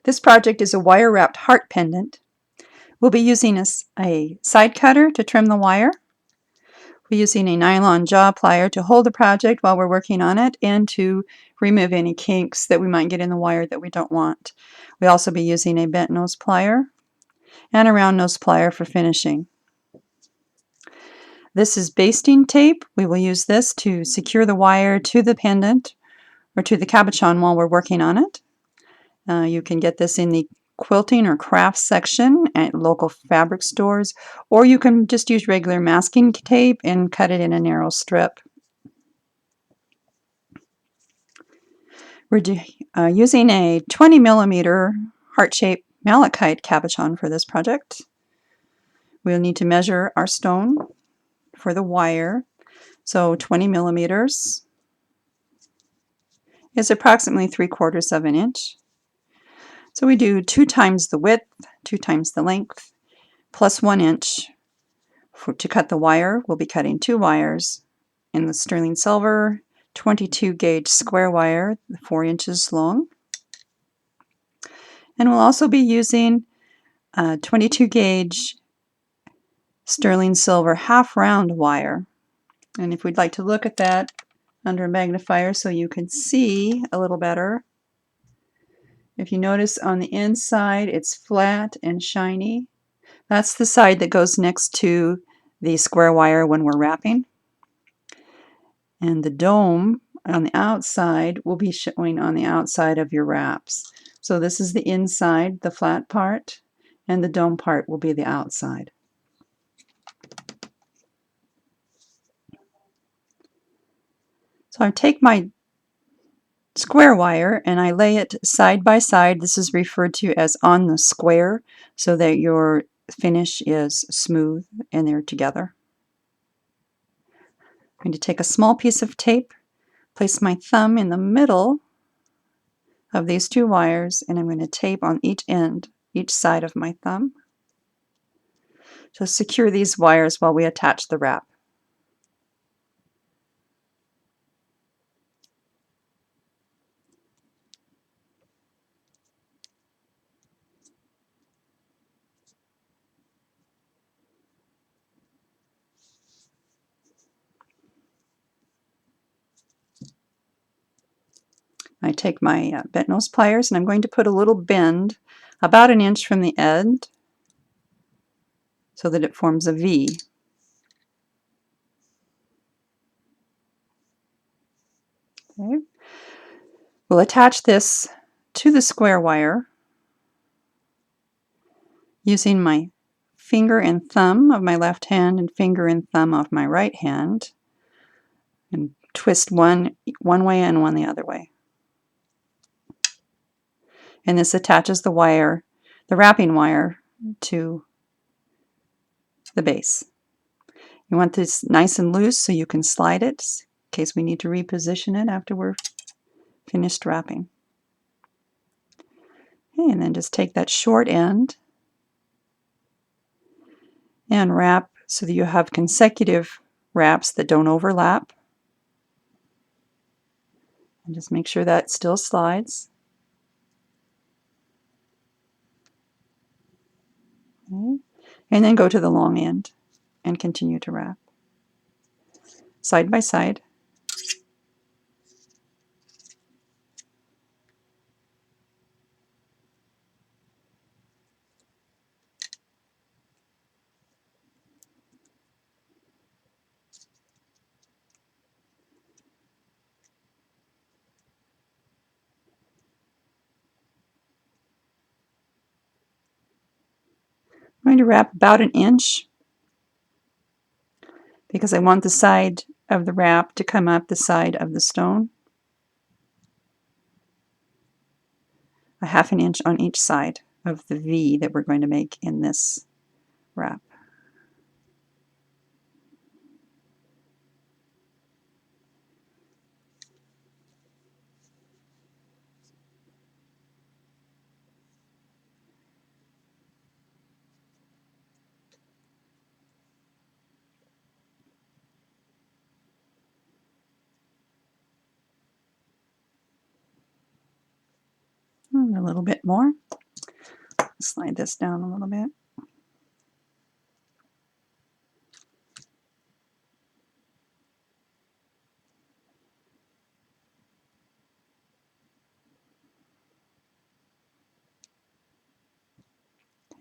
This project is a wire-wrapped heart pendant. We'll be using a side cutter to trim the wire. We're using a nylon jaw plier to hold the project while we're working on it and to remove any kinks that we might get in the wire that we don't want. We'll also be using a bent nose plier and a round nose plier for finishing. This is basting tape. We will use this to secure the wire to the pendant or to the cabochon while we're working on it. You can get this in the quilting or crafts section at local fabric stores, or you can just use regular masking tape and cut it in a narrow strip. We're using a 20mm heart-shaped malachite cabochon for this project. We'll need to measure our stone for the wire, so 20mm is approximately 3/4 of an inch. So we do 2 times the width, 2 times the length, plus 1 inch. To cut the wire, we'll be cutting 2 wires in the sterling silver 22 gauge square wire, 4 inches long. And we'll also be using 22 gauge sterling silver half round wire. And if we'd like to look at that under a magnifier so you can see a little better, if you notice on the inside it's flat and shiny. That's the side that goes next to the square wire when we're wrapping. And the dome on the outside will be showing on the outside of your wraps. So this is the inside, the flat part, and the dome part will be the outside. So I take my square wire and I lay it side by side. This is referred to as on the square so that your finish is smooth and they're together. I'm going to take a small piece of tape, place my thumb in the middle of these 2 wires, and I'm going to tape on each end, each side of my thumb, to secure these wires while we attach the wrap. I take my bent nose pliers and I'm going to put a little bend about 1 inch from the end so that it forms a V. Okay. We'll attach this to the square wire using my finger and thumb of my left hand and finger and thumb of my right hand, and twist one way and one the other way. And this attaches the wire, the wrapping wire, to the base. You want this nice and loose so you can slide it in case we need to reposition it after we're finished wrapping. Okay, and then just take that short end and wrap so that you have consecutive wraps that don't overlap. And just make sure that still slides. Okay. And then go to the long end and continue to wrap. Side by side. I'm going to wrap about 1 inch because I want the side of the wrap to come up the side of the stone. A 1/2 inch on each side of the V that we're going to make in this wrap. And a little bit more. Slide this down a little bit.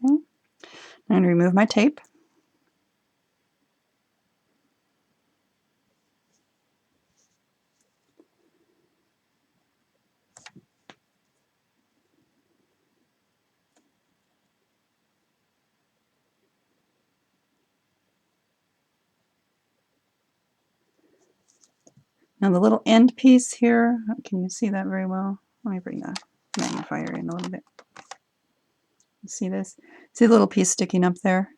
Okay. I'm going to remove my tape. Now the little end piece here, can you see that very well? Let me bring the magnifier in a little bit. You see this? See the little piece sticking up there?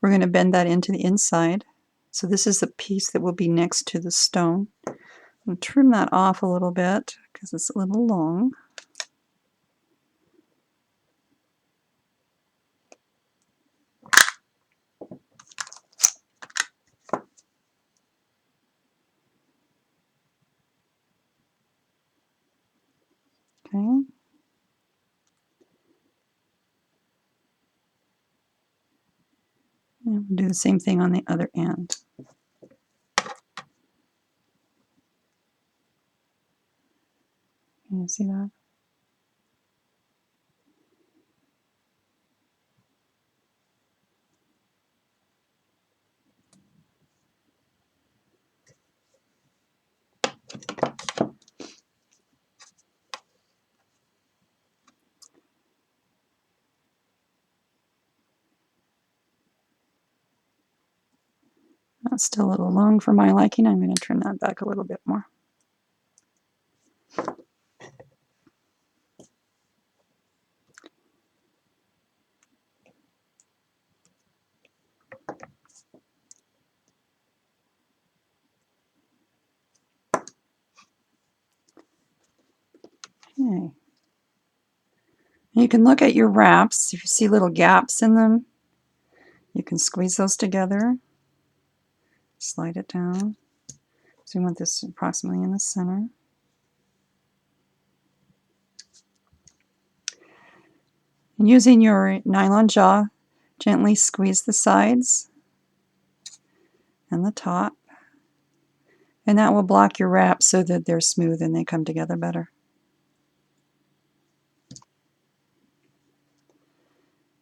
We're going to bend that into the inside. So this is the piece that will be next to the stone. I'm trim that off a little bit because it's a little long. Okay. And we'll do the same thing on the other end. Can you see that? That's still a little long for my liking. I'm going to trim that back a little bit more. Okay. You can look at your wraps. If you see little gaps in them, you can squeeze those together. Slide it down. So you want this approximately in the center. And using your nylon jaw, gently squeeze the sides and the top. And that will block your wraps so that they're smooth and they come together better.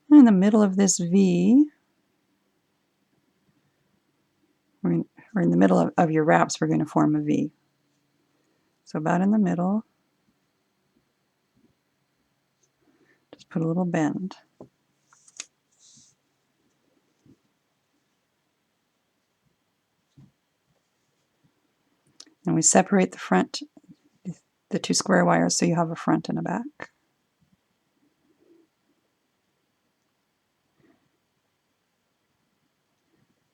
In the middle of this V, or in the middle of your wraps, we're going to form a V. So about in the middle, just put a little bend. And we separate the front, the two square wires, so you have a front and a back.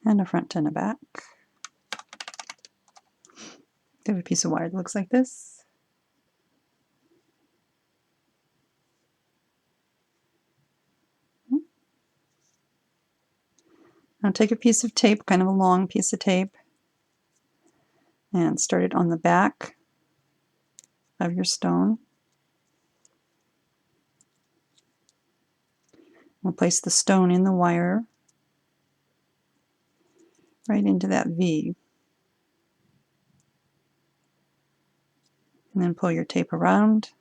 And a front and a back. You have a piece of wire that looks like this. Now take a piece of tape, kind of a long piece of tape, and start it on the back of your stone. We'll place the stone in the wire right into that V. And then pull your tape around.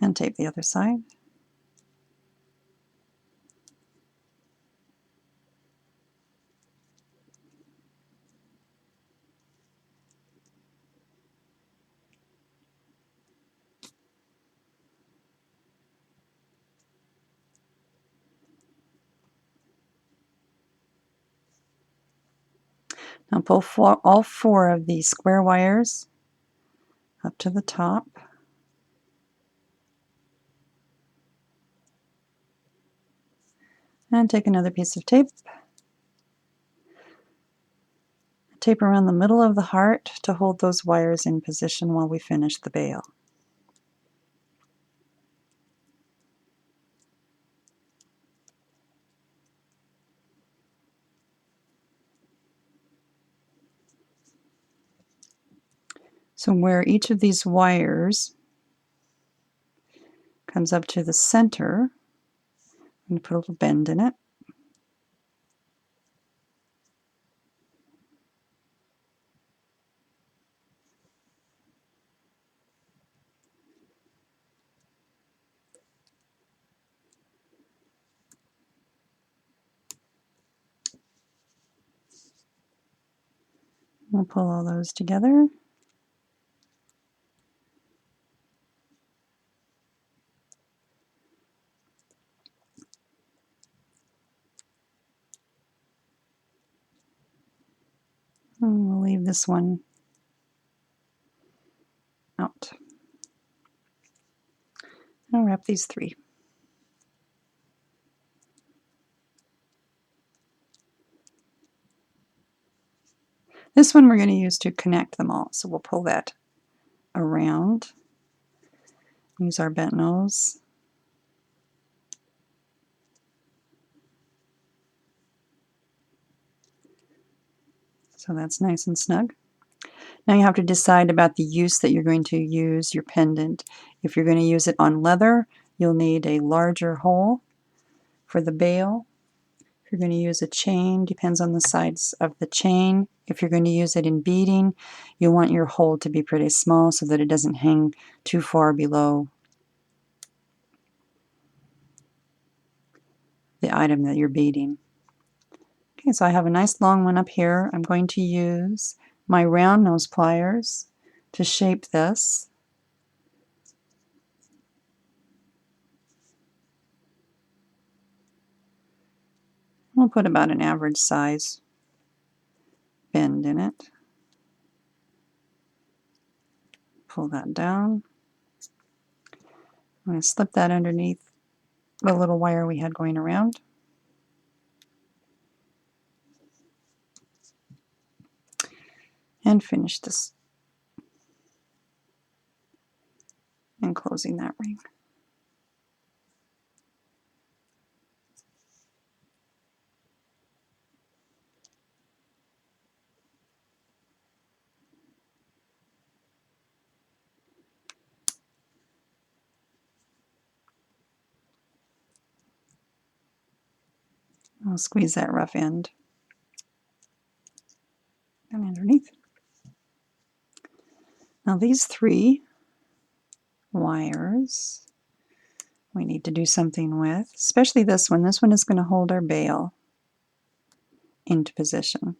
And tape the other side. Now pull all four of these square wires up to the top. And take another piece of tape. tape around the middle of the heart to hold those wires in position while we finish the bail. So where each of these wires comes up to the center, I'm going to put a little bend in it. We'll pull all those together. And we'll leave this one out. I'll wrap these three. This one we're going to use to connect them all, so we'll pull that around. Use our bent nose. So that's nice and snug. Now you have to decide about the use that you're going to use your pendant. If you're going to use it on leather, you'll need a larger hole for the bail. If you're going to use a chain, depends on the size of the chain. If you're going to use it in beading, you want your hole to be pretty small so that it doesn't hang too far below the item that you're beading. Okay, so I have a nice long one up here. I'm going to use my round nose pliers to shape this. We'll put about an average size bend in it. Pull that down. I'm going to slip that underneath the little wire we had going around. And finish this and closing that ring. I'll squeeze that rough end and underneath. Now these three wires we need to do something with, especially this one. This one is going to hold our bail into position.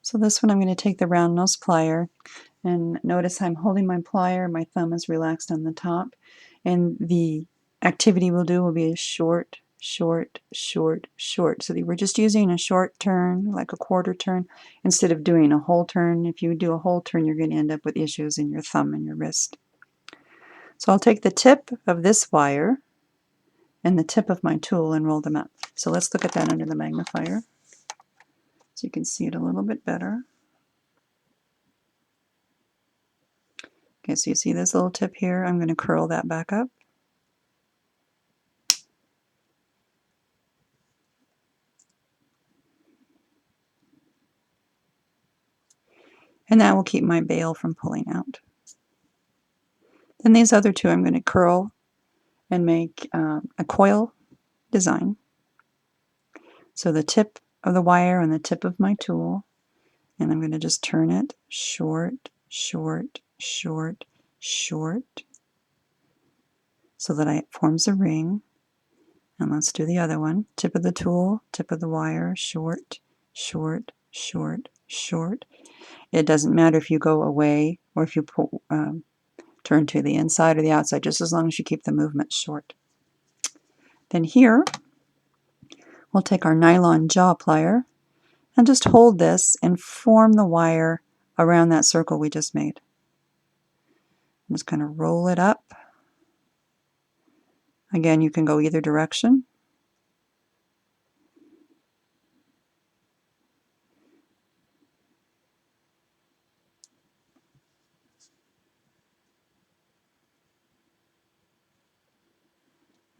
So this one I'm going to take the round nose plier, and notice I'm holding my plier, my thumb is relaxed on the top, and the activity we'll do will be a short, short, short, short. So we're just using a short turn, like a quarter turn, instead of doing a whole turn. If you do a whole turn, you're going to end up with issues in your thumb and your wrist. So I'll take the tip of this wire and the tip of my tool and roll them up. So let's look at that under the magnifier so you can see it a little bit better. Okay, so you see this little tip here? I'm going to curl that back up. And that will keep my bail from pulling out. Then these other two I'm going to curl and make a coil design. So the tip of the wire and the tip of my tool, and I'm going to just turn it short, short, short, short, so that it forms a ring. And let's do the other one. Tip of the tool, tip of the wire, short, short, short, short. It doesn't matter if you go away or if you turn to the inside or the outside, just as long as you keep the movement short. Then here, we'll take our nylon jaw plier and just hold this and form the wire around that circle we just made. I'm just kind of roll it up. Again, you can go either direction.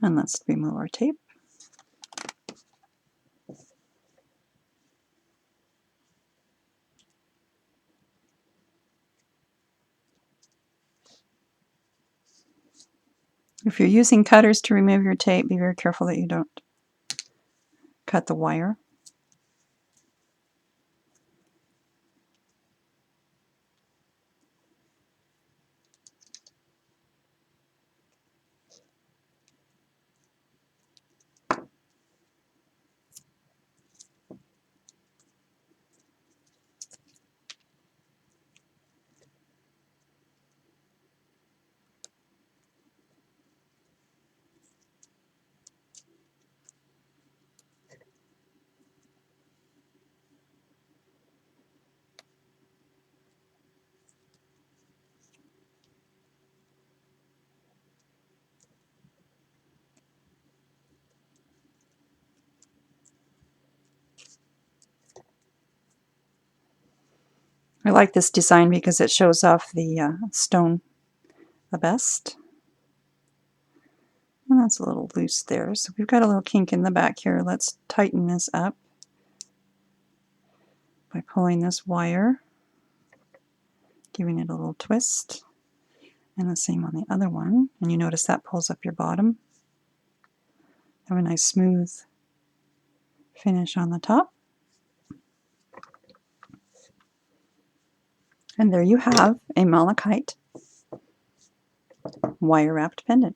And let's remove our tape. If you're using cutters to remove your tape, be very careful that you don't cut the wire. I like this design because it shows off the stone the best. And that's a little loose there. So we've got a little kink in the back here. Let's tighten this up by pulling this wire, giving it a little twist. And the same on the other one. And you notice that pulls up your bottom. Have a nice smooth finish on the top. And there you have a malachite wire wrapped pendant.